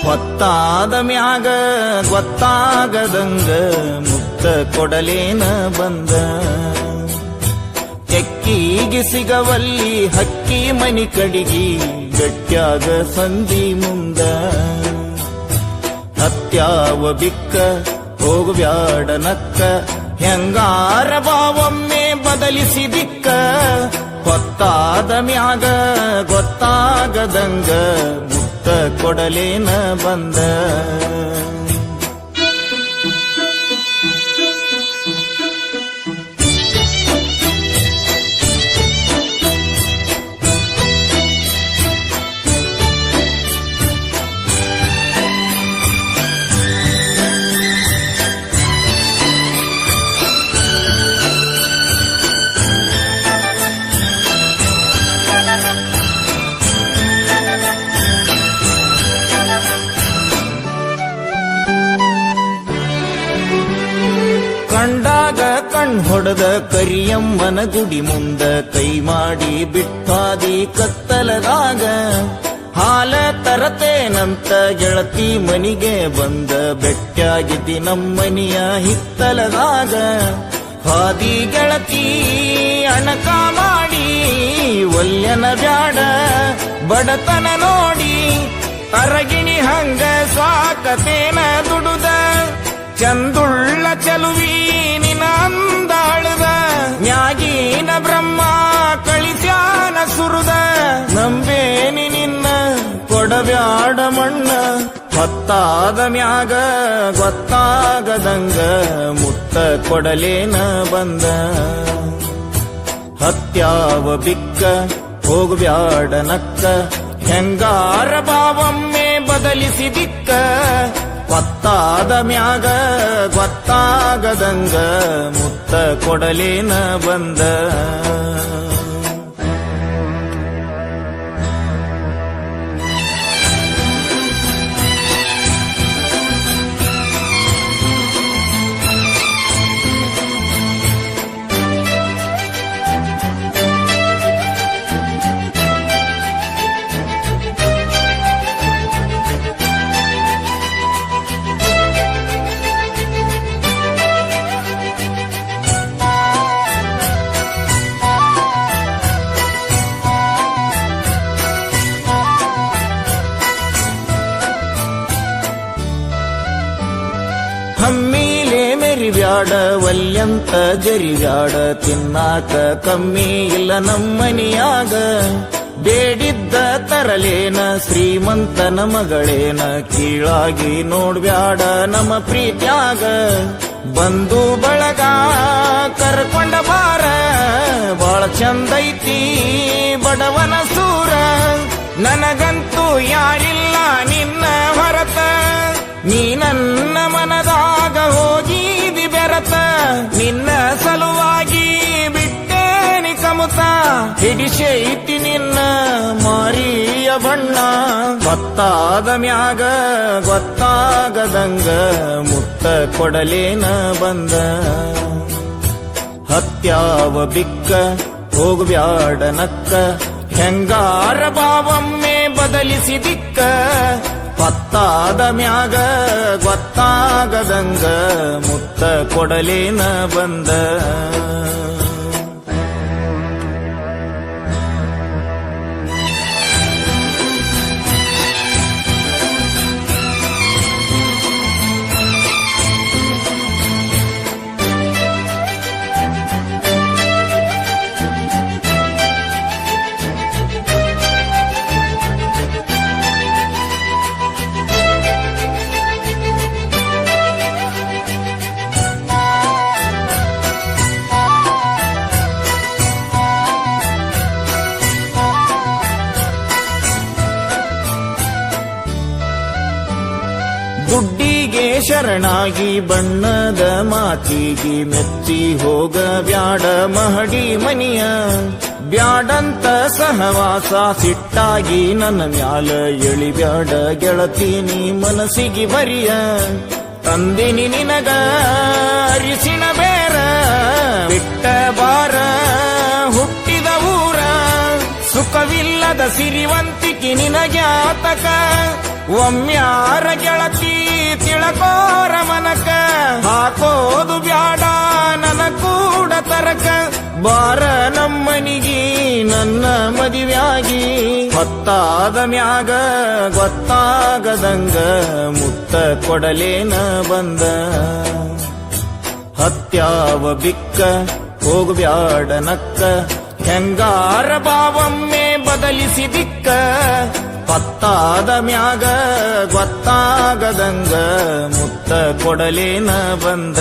ಹೊತ್ತಾದ ಮ್ಯಾಗ ಗೊತ್ತಾಗದಂಗ ಮುತ್ತ ಕೊಡಲೇನ ಬಂದ. ಎಕ್ಕಿಗೆ ಸಿಗವಲ್ಲಿ ಹಕ್ಕಿ ಮನಿ ಕಡಿಗಿ ಗಟ್ಯಾಗ ಸಂಧಿ ಮುಂದ. ಹತ್ಯಾವ ಬಿಕ್ಕ ಹೋಗಬ್ಯಾಡ ನಕ್ಕ ಹೆಂಗಾರ ಬಾವೊಮ್ಮೆ ಬದಲಿಸಿ ದಿಕ್ಕ. ಹೊತ್ತಾದ ಮ್ಯಾಗ ಗೊತ್ತಾಗದಂಗ ಮುತ್ತ ಕೊಡಲೇನ ಬಂದ. ಕಂಡಾಗ ಹೊಡೆದ ಕರಿಯಮ್ಮನ ಗುಡಿ ಮುಂದ ಕೈ ಮಾಡಿ ಬಿಟ್ಟಾದಿ ಕತ್ತಲದಾಗ. ಹಾಲ ತರತೇನಂತ ಗೆಳತಿ ಮನಿಗೆ ಬಂದ ಬೆಟ್ಟಾಗಿದ್ದಿ ನಮ್ಮನಿಯ ಹಿತ್ತಲದಾಗ. ಹಾದಿ ಗೆಳತಿ ಅಣಕ ಮಾಡಿ ಒಲ್ಯನ ಬ್ಯಾಡ ಬಡತನ ನೋಡಿ. ಅರಗಿಣಿ ಹಂಗ ಸಾಕತೇನ ದುಡುದ ಚಂದುಳ್ಳ ಚಲುವಿ ನಿನ ಅಂದಾಳದ. ಮ್ಯಾಗೀನ ಬ್ರಹ್ಮ ಕಳಿಸ್ಯಾನ ಸುರುದ ನಂಬೇನಿ ನಿನ್ನ ಕೊಡಬ್ಯಾಡ ಮಣ್ಣ. ಹೊತ್ತಾದ ಮ್ಯಾಗ ಗೊತ್ತಾಗದಂಗ ಮುತ್ತ ಕೊಡಲೇನ ಬಂದ. ಹತ್ಯಾವ ಬಿಕ್ಕ ಹೋಗಬ್ಯಾಡ ನಕ್ಕ ಹೆಂಗಾರ ಬಾವೊಮ್ಮೆ ಬದಲಿಸಿ ದಿಕ್ಕ. ಹೊತ್ತಾದ ಮ್ಯಾಗ ಗೊತ್ತಾಗದಂಗ ಮುತ್ತ ಕೊಡಲೇನ ಬಂದ. ಹಮ್ಮಿಲೆ ಮೆರಿಬ್ಯಾಡ ವಲ್ಯಂತ ಜರಿಬ್ಯಾಡ ತಿನ್ನಾಕ ಕಮ್ಮಿ ಇಲ್ಲ ನಮ್ಮನಿಯಾಗ. ಬೇಡಿದ್ದ ತರಲೇನ ಶ್ರೀಮಂತನ ಮಗಳೇನ ಕೀಳಾಗಿ ನೋಡ್ಬ್ಯಾಡ ನಮ್ಮ ಪ್ರೀತ್ಯಾಗ. ಬಂದು ಬಳಗ ಕರ್ಕೊಂಡ ಬಾರ ಬಾಳ ಚಂದೈತಿ ಬಡವನ ಸೂರ. ನನಗಂತೂ ಯಾರಿಲ್ಲ ನಿನ್ನ ಹೊರತ ನೀ ನನ್ನ ಮನದಾಗ ಹೋಗಿದಿ ಬೆರತ. ನಿನ್ನ ಸಲುವಾಗಿ ಬಿಟ್ಟೇನಿ ಕಮುತ ಹಿಡಿಸೈತಿ ನಿನ್ನ ಮಾರಿಯ ಬಣ್ಣ. ಗೊತ್ತಾದ ಮ್ಯಾಗ ಗೊತ್ತಾಗದಂಗ ಮುತ್ತ ಕೊಡಲೇನ ಬಂದ. ಹತ್ಯಾವ ಬಿಕ್ಕ ಹೋಗಬ್ಯಾಡ ನಕ್ಕ ಹೆಂಗಾರ ಬಾವೊಮ್ಮೆ ಬದಲಿಸಿ ದಿಕ್ಕ. ಹೊತ್ತಾದ ಮ್ಯಾಗ ಗೊತ್ತಾಗದಂಗ ಮುತ್ತ ಕೊಡಲೇನ ಬಂದ. ದುಡ್ಡಿಗೆ ಶರಣಾಗಿ ಬಣ್ಣದ ಮಾತಿಗೆ ಮೆಚ್ಚಿ ಹೋಗ ಬ್ಯಾಡ ಮಹಡಿ ಮನಿಯ. ಬ್ಯಾಡಂತ ಸಹವಾಸ ಸಿಟ್ಟಾಗಿ ನನ್ನ ಮ್ಯಾಲ ಎಳಿಬ್ಯಾಡ ಗೆಳತಿ ನೀ ಮನಸ್ಸಿಗೆ ಬರಿಯ. ತಂದಿನಿ ನಿನಗ ಅರಿಸಿನ ಬೇರ ಬಿಟ್ಟ ಬಾರ ಹುಟ್ಟಿದ ಊರ. ಸುಖವಿಲ್ಲ ಇಲ್ಲದ ಸಿರಿವಂತಿಕೆ ನಿನಗ್ಯಾತಕ ಒಮ್ಮ್ಯಾರ ಗೆಳತಿ ತಿಳಕೋರ ಮನಕ ಹಾಕೋದು ಬ್ಯಾಡ ನನ ಕೂಡ ತರಕ ಬಾರ ನಮ್ಮನಿಗಿ ನನ್ನ ಮದಿವ್ಯಾಗಿ ಹೊತ್ತಾದ ಮ್ಯಾಗ ಗೊತ್ತಾಗದಂಗ ಮುತ್ತ ಕೊಡಲೇನ ಬಂದ ಹತ್ಯಾವ ಬಿಕ್ಕ ಹೋಗಬ್ಯಾಡ ನಕ್ಕ ಹೆಂಗಾರ ಬಾವೊಮ್ಮೆ ಬದಲಿಸಿ ದಿಕ್ಕ ಪತ್ತಾದ ಮ್ಯಾಗ ಗೊತ್ತಾಗದಂಗ ಮುತ್ತ ಕೊಡಲೇನ ಬಂದ